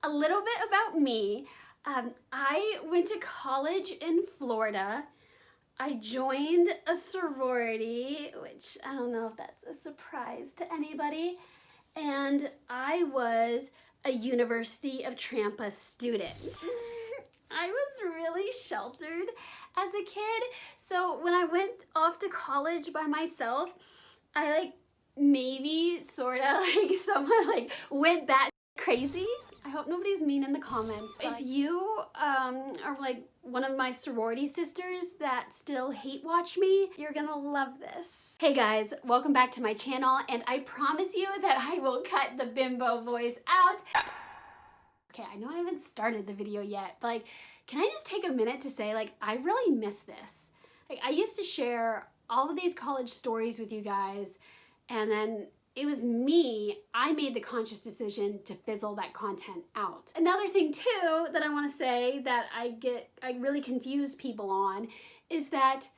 a little bit about me. I went to college in Florida. I joined a sorority, which I don't know if that's a surprise to anybody. And I was a University of Tampa student. I was really sheltered as a kid. So when I went off to college by myself, I maybe someone went bat crazy. I hope nobody's mean in the comments. If you are like one of my sorority sisters that still hate watch me, you're gonna love this. Hey guys, welcome back to my channel, and I promise you that I will cut the bimbo voice out. Okay, I know I haven't started the video yet, but can I just take a minute to say I really miss this. I used to share all of these college stories with you guys, and then it was me, I made the conscious decision to fizzle that content out. Another thing too that I want to say that I really confuse people on is that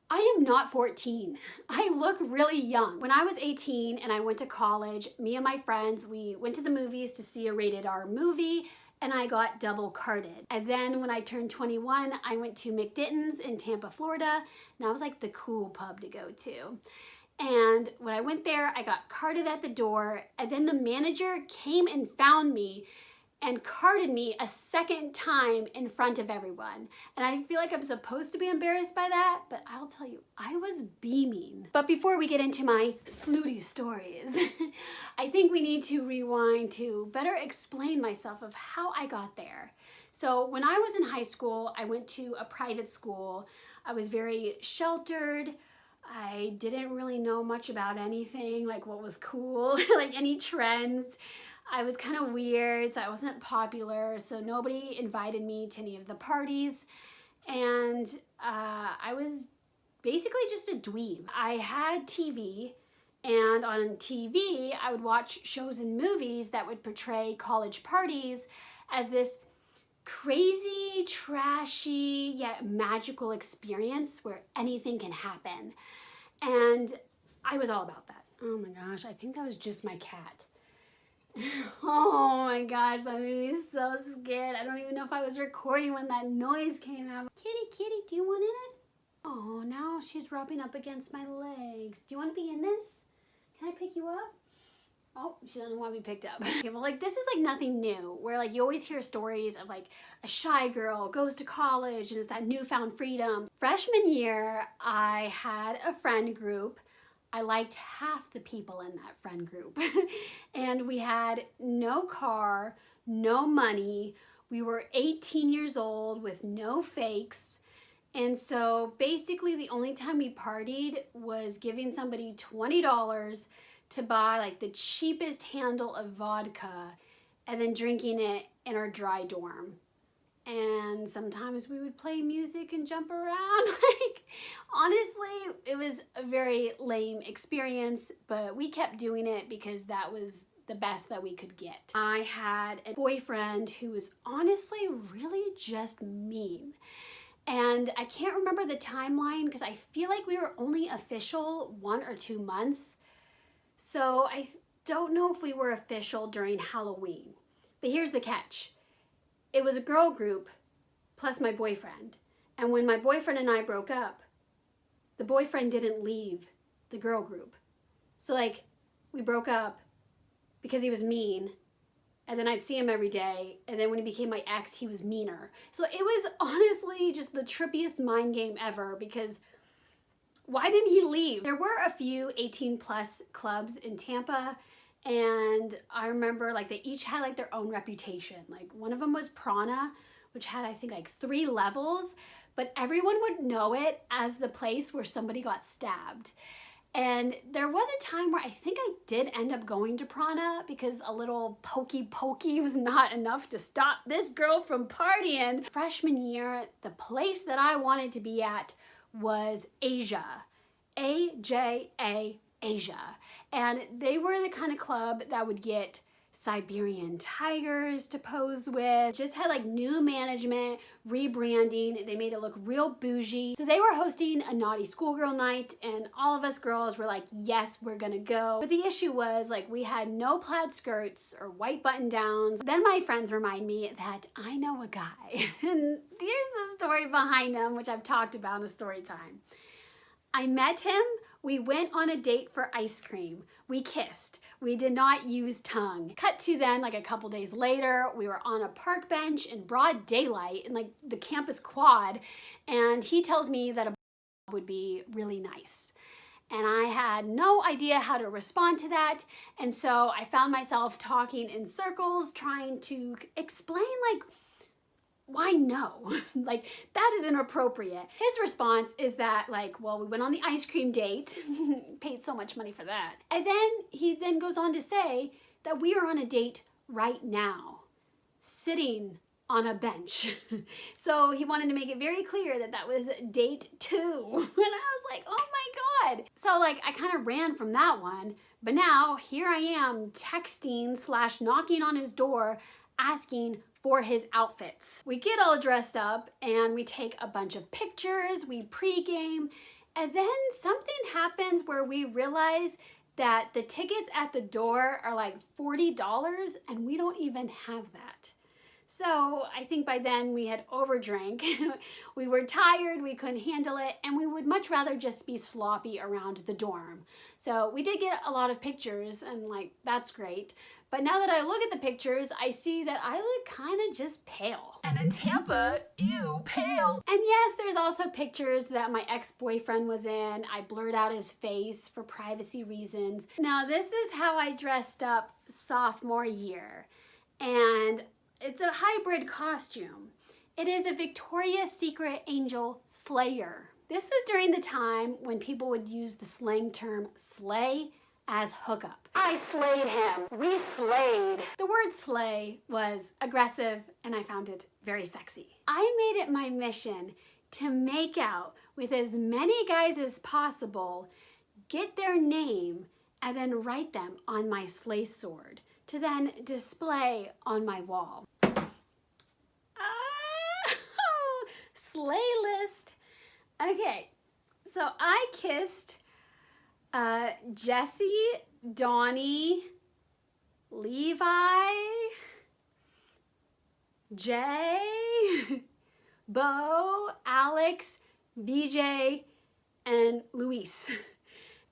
I am not 14. I look really young. When I was 18 and I went to college, me and my friends, we went to the movies to see a rated R movie, and I got double carded. And then when I turned 21, I went to McDitton's in Tampa, Florida, and that was like the cool pub to go to. And when I went there, I got carded at the door, and then the manager came and found me and carded me a second time in front of everyone. And I feel like I'm supposed to be embarrassed by that, but I'll tell you, I was beaming. But before we get into my snooty stories, I think we need to rewind to better explain myself of how I got there. So when I was in high school, I went to a private school. I was very sheltered. I didn't really know much about anything, like what was cool, like any trends. I was kind of weird, so I wasn't popular, so nobody invited me to any of the parties, and I was basically just a dweeb. I had TV, and on TV, I would watch shows and movies that would portray college parties as this crazy, trashy, yet magical experience where anything can happen. And I was all about that. Oh my gosh, I think that was just my cat. Oh my gosh, that made me so scared. I don't even know if I was recording when that noise came out. Kitty, do you want in it? Oh, now she's rubbing up against my legs. Do you want to be in this? Can I pick you up? Oh, she doesn't want to be picked up. Okay, well, this is nothing new, where you always hear stories of a shy girl goes to college and it's that newfound freedom. Freshman year, I had a friend group. I liked half the people in that friend group. And we had no car, no money. We were 18 years old with no fakes. And so basically the only time we partied was giving somebody $20 to buy the cheapest handle of vodka and then drinking it in our dry dorm. And sometimes we would play music and jump around. Honestly, it was a very lame experience, but we kept doing it because that was the best that we could get. I had a boyfriend who was honestly really just mean. And I can't remember the timeline because I feel like we were only official 1 or 2 months. So I don't know if we were official during Halloween. But here's the catch. It was a girl group plus my boyfriend. And when my boyfriend and I broke up, the boyfriend didn't leave the girl group. So we broke up because he was mean, and then I'd see him every day, and then when he became my ex, he was meaner. So it was honestly just the trippiest mind game ever, because why didn't he leave? There were a few 18 plus clubs in Tampa, and I remember they each had their own reputation. One of them was Prana, which had I think 3 levels, but everyone would know it as the place where somebody got stabbed. And there was a time where I think I did end up going to Prana because a little pokey was not enough to stop this girl from partying. Freshman year, the place that I wanted to be at was Asia. AJA, Asia. And they were the kind of club that would get Siberian tigers to pose with. Just had like new management, rebranding. They made it look real bougie. So they were hosting a naughty schoolgirl night and all of us girls were like, yes, we're gonna go. But the issue was like we had no plaid skirts or white button downs. Then my friends remind me that I know a guy. And here's the story behind him, which I've talked about in a story time. I met him, we went on a date for ice cream. We kissed. We did not use tongue. Cut to then, like a couple days later, we were on a park bench in broad daylight in like the campus quad, and he tells me that a would be really nice. And I had no idea how to respond to that, and so I found myself talking in circles, trying to explain like, why no? Like, that is inappropriate. His response is that like, well, we went on the ice cream date, paid so much money for that. And then he then goes on to say that we are on a date right now, sitting on a bench. So he wanted to make it very clear that that was date 2. And I was like, oh my God. So like, I kind of ran from that one, but now here I am texting / knocking on his door, asking for his outfits. We get all dressed up and we take a bunch of pictures, we pregame, and then something happens where we realize that the tickets at the door are like $40 and we don't even have that. So I think by then we had overdrank. We were tired, we couldn't handle it, and we would much rather just be sloppy around the dorm. So we did get a lot of pictures and like, that's great. But now that I look at the pictures, I see that I look kind of just pale. And in Tampa, ew, pale. And yes, there's also pictures that my ex-boyfriend was in. I blurred out his face for privacy reasons. Now this is how I dressed up sophomore year. And it's a hybrid costume. It is a Victoria's Secret angel slayer. This was during the time when people would use the slang term slay as hookup. I slayed him. We slayed. The word slay was aggressive and I found it very sexy. I made it my mission to make out with as many guys as possible, get their name, and then write them on my slay sword to then display on my wall. Slay list. Okay, so I kissed Jesse, Donnie, Levi, Jay, Bo, Alex, VJ, and Luis.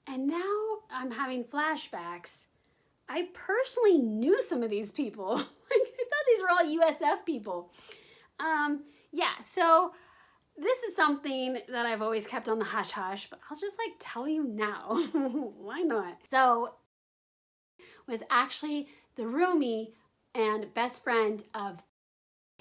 And now I'm having flashbacks. I personally knew some of these people. Like, I thought these were all USF people. Yeah, so this is something that I've always kept on the hush hush, but I'll just like tell you now. Why not? So, was actually the roomie and best friend of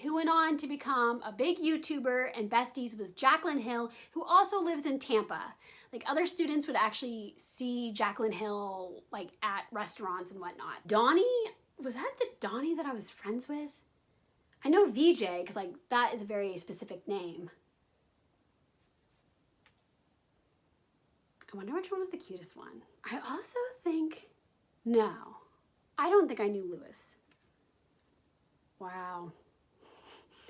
who went on to become a big YouTuber and besties with Jaclyn Hill, who also lives in Tampa. Like, other students would actually see Jaclyn Hill like at restaurants and whatnot. Donnie, was that the Donnie that I was friends with? I know VJ, because like that is a very specific name. I wonder which one was the cutest one. I also think, no, I don't think I knew Lewis. Wow.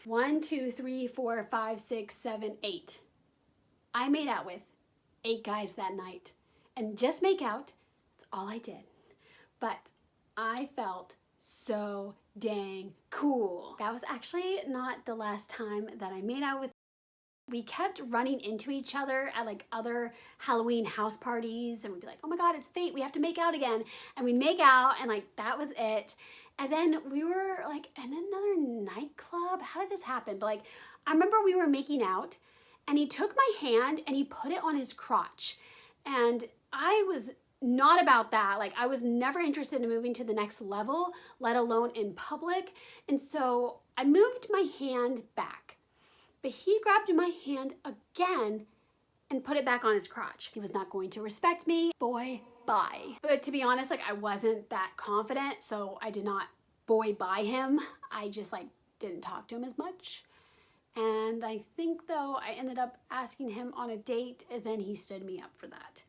1, 2, 3, 4, 5, 6, 7, 8. I made out with 8 guys that night. And just make out, that's all I did. But I felt so dang cool. That was actually not the last time that I made out with. We kept running into each other at like other Halloween house parties and we'd be like, oh my God, it's fate, we have to make out again. And we'd make out and like that was it. And then we were like in another nightclub. How did this happen? But like, I remember we were making out and he took my hand and he put it on his crotch. And I was not about that. Like, I was never interested in moving to the next level, let alone in public. And so I moved my hand back, but he grabbed my hand again and put it back on his crotch. He was not going to respect me. Boy, bye. But to be honest, like, I wasn't that confident, so I did not boy bye him. I just like didn't talk to him as much. And I think though I ended up asking him on a date and then he stood me up for that.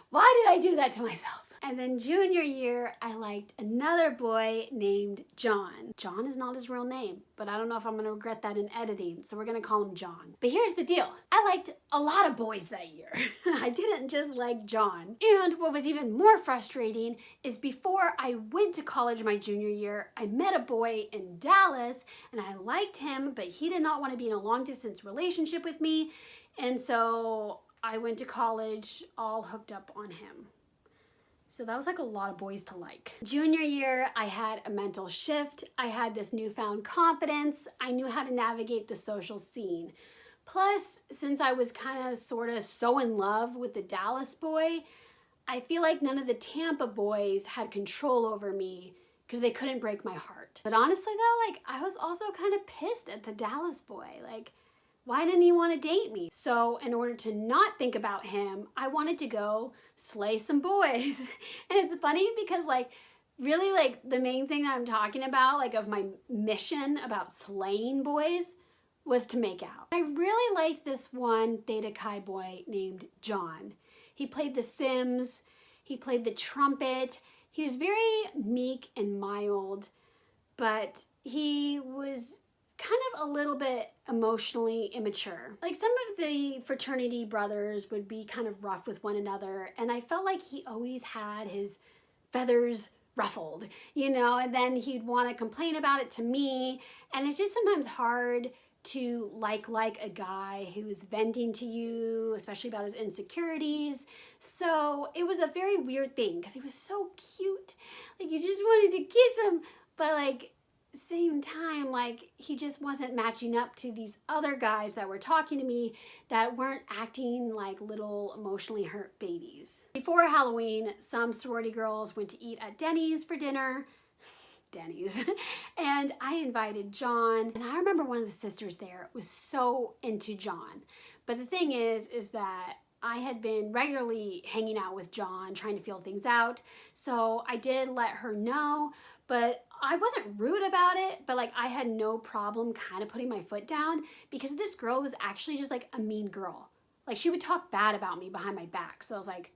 Why did I do that to myself? And then junior year, I liked another boy named John. John is not his real name, but I don't know if I'm gonna regret that in editing, so we're gonna call him John. But here's the deal. I liked a lot of boys that year. I didn't just like John. And what was even more frustrating is before I went to college my junior year, I met a boy in Dallas and I liked him, but he did not want to be in a long distance relationship with me. And so I went to college all hooked up on him. So that was like a lot of boys to like. Junior year, I had a mental shift. I had this newfound confidence. I knew how to navigate the social scene. Plus, since I was kind of sort of so in love with the Dallas boy, I feel like none of the Tampa boys had control over me because they couldn't break my heart. But honestly though, like I was also kind of pissed at the Dallas boy. Like, why didn't he want to date me? So in order to not think about him, I wanted to go slay some boys. And it's funny because like, really like the main thing that I'm talking about, like of my mission about slaying boys was to make out. I really liked this one Theta Chi boy named John. He played The Sims, he played the trumpet. He was very meek and mild, but he was kind of a little bit emotionally immature. Like some of the fraternity brothers would be kind of rough with one another, and I felt like he always had his feathers ruffled, you know, and then he'd want to complain about it to me, and it's just sometimes hard to like a guy who's venting to you, especially about his insecurities. So it was a very weird thing because he was so cute. Like you just wanted to kiss him, but like same time, like he just wasn't matching up to these other guys that were talking to me that weren't acting like little emotionally hurt babies. Before Halloween, some sorority girls went to eat at Denny's for dinner. Denny's. And I invited John, and I remember one of the sisters there was so into John. But the thing is that I had been regularly hanging out with John, trying to feel things out. So I did let her know, but I wasn't rude about it, but like I had no problem kind of putting my foot down because this girl was actually just like a mean girl. Like she would talk bad about me behind my back. So I was like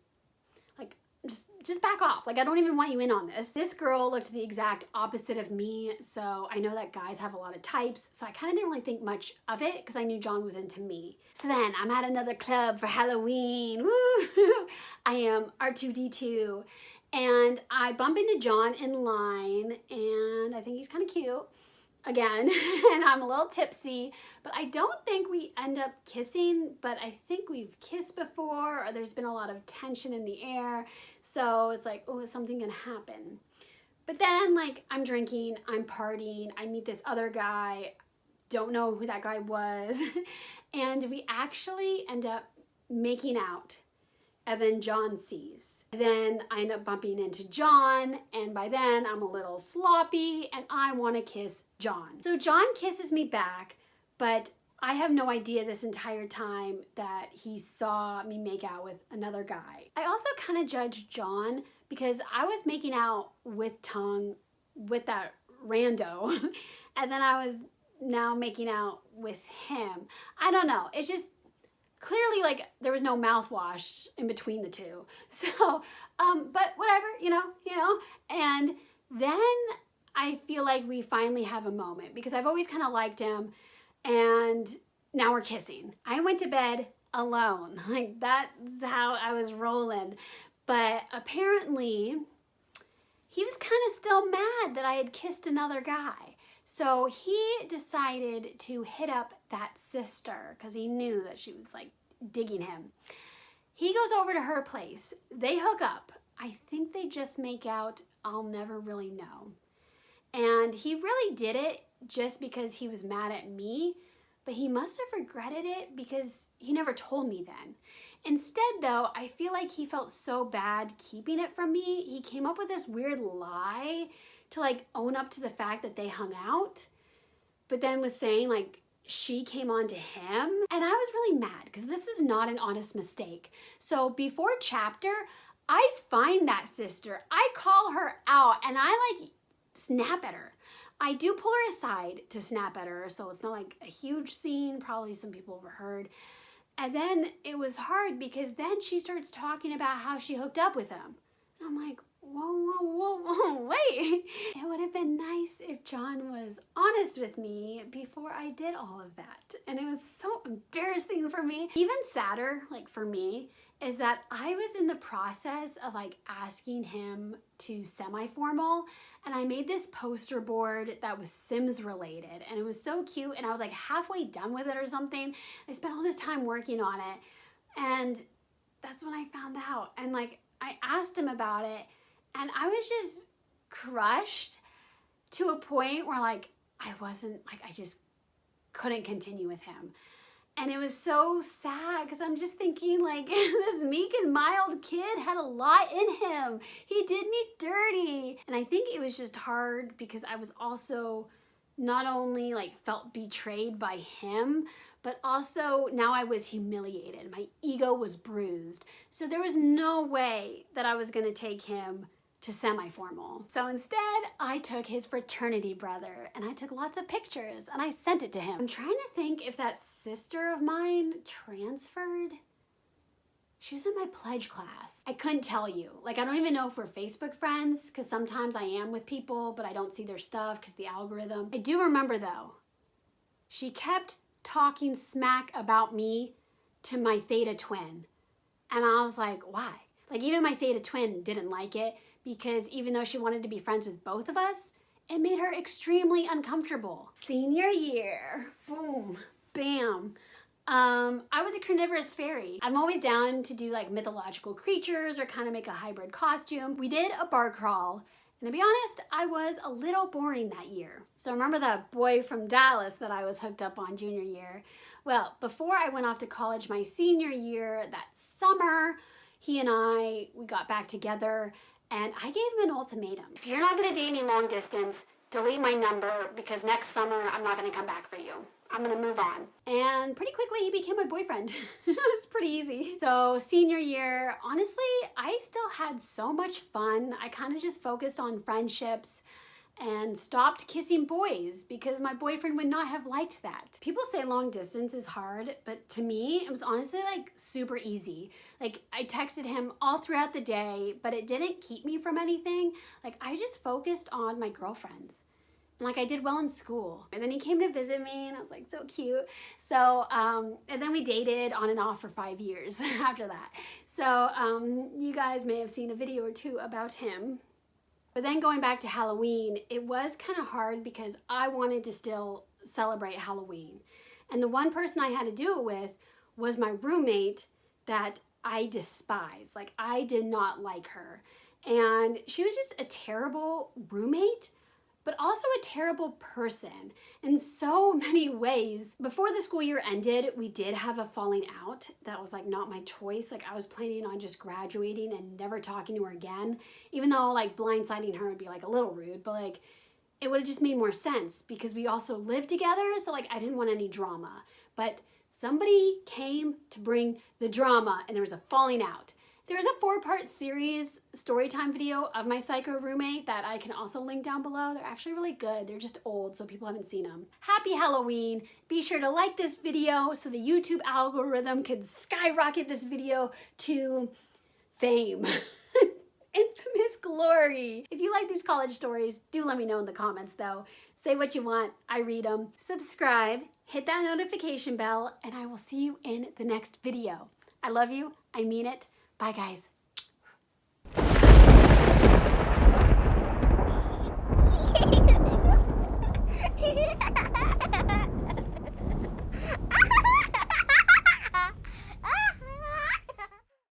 just back off. Like I don't even want you in on this. This girl looked the exact opposite of me. So I know that guys have a lot of types. So I kind of didn't really think much of it because I knew John was into me. So then I'm at another club for Halloween. Woo! I am R2D2. And I bump into John in line, and I think he's kind of cute again, and I'm a little tipsy, but I don't think we end up kissing, but I think we've kissed before, or there's been a lot of tension in the air, so it's like, oh, is something gonna happen? But then, like, I'm drinking, I'm partying, I meet this other guy, don't know who that guy was, and we actually end up making out. And then John sees. Then I end up bumping into John, and by then I'm a little sloppy and I want to kiss John. So John kisses me back, but I have no idea this entire time that he saw me make out with another guy. I also kind of judged John because I was making out with tongue with that rando, and then I was now making out with him. I don't know. It's just clearly, like, there was no mouthwash in between the two. So, but whatever, you know, and then I feel like we finally have a moment because I've always kind of liked him, and now we're kissing. I went to bed alone. Like, that's how I was rolling. But apparently, he was kind of still mad that I had kissed another guy. So he decided to hit up that sister because he knew that she was like digging him. He goes over to her place. They hook up. I think they just make out. I'll never really know. And he really did it just because he was mad at me, but he must have regretted it because he never told me then. Instead though, I feel like he felt so bad keeping it from me. He came up with this weird lie to like own up to the fact that they hung out, but then was saying like she came on to him. And I was really mad because this was not an honest mistake. So before chapter, I find that sister, I call her out, and I like snap at her. I do pull her aside to snap at her, so it's not like a huge scene, probably some people overheard. And then it was hard because then she starts talking about how she hooked up with him. And I'm like, whoa, wait. It would have been nice if John was honest with me before I did all of that. And it was so embarrassing for me. Even sadder, like for me, is that I was in the process of like asking him to semi-formal, and I made this poster board that was Sims related, and it was so cute, and I was like halfway done with it or something. I spent all this time working on it, and that's when I found out. And like I asked him about it, and I was just crushed to a point where like I just couldn't continue with him. And it was so sad because I'm just thinking like this meek and mild kid had a lot in him. He did me dirty. And I think it was just hard because I was also not only like felt betrayed by him, but also now I was humiliated. My ego was bruised. So there was no way that I was gonna take him to semi-formal. So instead, I took his fraternity brother and I took lots of pictures and I sent it to him. I'm trying to think if that sister of mine transferred. She was in my pledge class. I couldn't tell you. Like, I don't even know if we're Facebook friends because sometimes I am with people, but I don't see their stuff because the algorithm. I do remember though, she kept talking smack about me to my theta twin. And I was like, why? Like even my theta twin didn't like it, because even though she wanted to be friends with both of us, it made her extremely uncomfortable. Senior year, boom, bam. I was a carnivorous fairy. I'm always down to do like mythological creatures or kind of make a hybrid costume. We did a bar crawl, and to be honest, I was a little boring that year. So remember that boy from Dallas that I was hooked up on junior year? Well, before I went off to college my senior year, that summer, we got back together, and I gave him an ultimatum. If you're not gonna date me long distance, delete my number because next summer I'm not gonna come back for you. I'm gonna move on. And pretty quickly he became my boyfriend. It was pretty easy. So senior year, honestly, I still had so much fun. I kind of just focused on friendships and stopped kissing boys because my boyfriend would not have liked that. People say long distance is hard, but to me, it was honestly like super easy. Like I texted him all throughout the day, but it didn't keep me from anything. Like I just focused on my girlfriends. And like I did well in school. And then he came to visit me and I was like so cute. So, and then we dated on and off for 5 years after that. So you guys may have seen a video or two about him. But then going back to Halloween, it was kind of hard because I wanted to still celebrate Halloween. And the one person I had to do it with was my roommate that I despise. Like I did not like her. And she was just a terrible roommate, but also a terrible person in so many ways. Before the school year ended, we did have a falling out. That was like not my choice. Like I was planning on just graduating and never talking to her again, even though like blindsiding her would be like a little rude, but like it would have just made more sense because we also lived together. So like I didn't want any drama, but somebody came to bring the drama and there was a falling out. There's a 4-part series storytime video of my psycho roommate that I can also link down below. They're actually really good. They're just old, so people haven't seen them. Happy Halloween. Be sure to like this video so the YouTube algorithm could skyrocket this video to fame. Infamous glory. If you like these college stories, do let me know in the comments though. Say what you want, I read them. Subscribe, hit that notification bell, and I will see you in the next video. I love you, I mean it. Bye guys.